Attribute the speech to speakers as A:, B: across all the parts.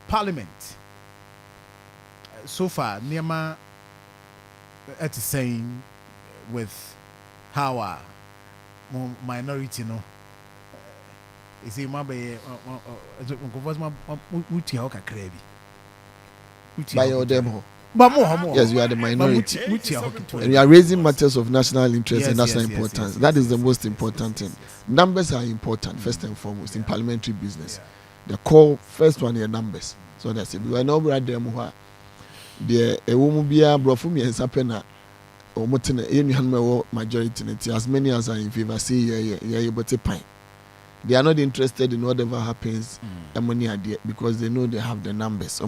A: Parliament so far Nema at saying with how minority no is it my baby uti how kakra bi
B: by your demo.
A: Yes,
B: you are the minority. And you are raising matters of national interest and national importance. That is the most important thing. Numbers are important, first and foremost, in parliamentary business. The core, first one, are numbers. So that's it. We are not right there. The a woman be a brofumi and sapena or motina in majority. As many as are in favor, say, yeah, but a pine. They are not interested in whatever happens, money idea, because they know they have the numbers.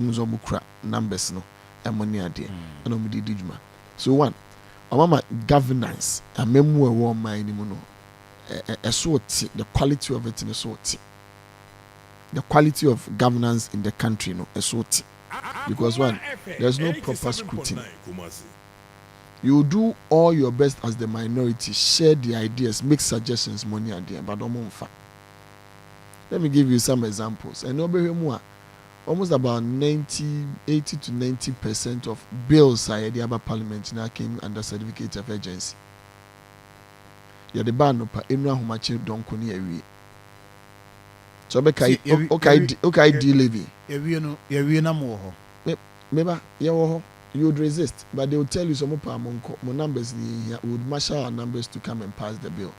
B: Numbers, no. Money idea. So one, mama governance, a memoir one mind, a sort, the quality of it in a sort, the quality of governance in the country, no, a sort, because one, there's no proper scrutiny. You do all your best as the minority, share the ideas, make suggestions, money idea, but don't fact. Let me give you some examples. And almost about 80 to 90% of bills are the other parliament now came under certificate of urgency. Yeah, the ban no pa enu ahomache donko ne awie. So okay deal levy.
A: Awie na mo ho.
B: Meba ye wo ho. You would resist, but they will tell you some pa monko mo numbers ni here. We would marshal our numbers to come and pass the bill.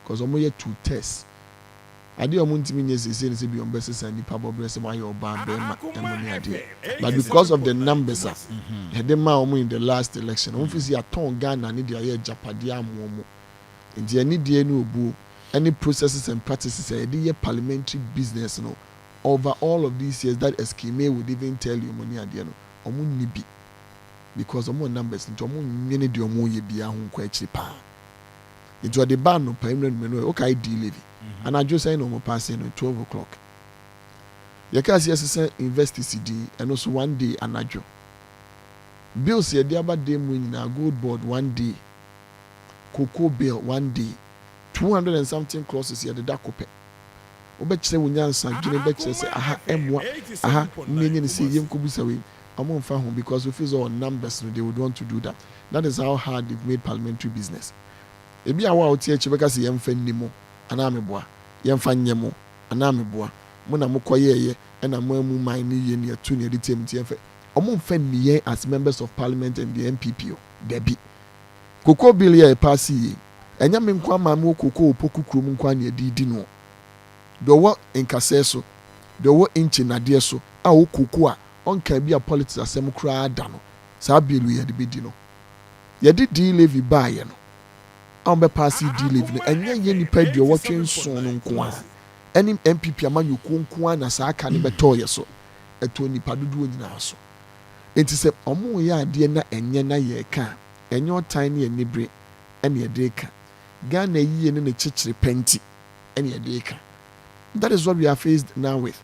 B: Because omo ye two tests. Ade omuntimi nyese say be on basis and nipa bobre say why your ban be ma money ade. But because of the numbers hedema omo in the last election, omo fi see aton Ghana ni dia ye japade amomo. Nti ani die no obu any processes and practices ye parliamentary business no over all of these years that Eskime would even tell you money ade no omo nibi because omo numbers nti omo nyene de omo ye bia ho kwa akiri pa. Nti the ban no permanent menu okay deal levy. And I just say no more passing at 12 o'clock. You can see us invest CD and also one day an adjo. Bills here the other day winning a gold board one day. Cocoa bill one day. 200 and something clauses here the dakope. Obet say when you say aha M1 aha meaning say yem kubisawe. I'm on home because we feel all numbers they would want to do that. That is how hard they've made parliamentary business. It be a while here because yem fenimo. Anameboa yemfa nyemo anameboa mo na mokoye na mo amu man ni ye ne atu ne ritem tie fe omo mfa niye as members of parliament and the MPP debi koko bill ye pass yi enya me nkwa ma mo koko opokukrum nkwa ne di no do wo nkase so do wo inchi nade so a wo koko a onka bi a politics asem kura da no sa bill ye de bedi no ye di levy ba ye no on be pass deal living and ye nipa de watching so no nko a any MPP amanyuko nko a na saa aka ne betoye so eto nipa dodo nyina so enti se omo ye ade na enye na ye ka enye otan ne enibre ene ye de ka Ghana yiye ne chechire penti ene ye de ka. That is what we are faced now with.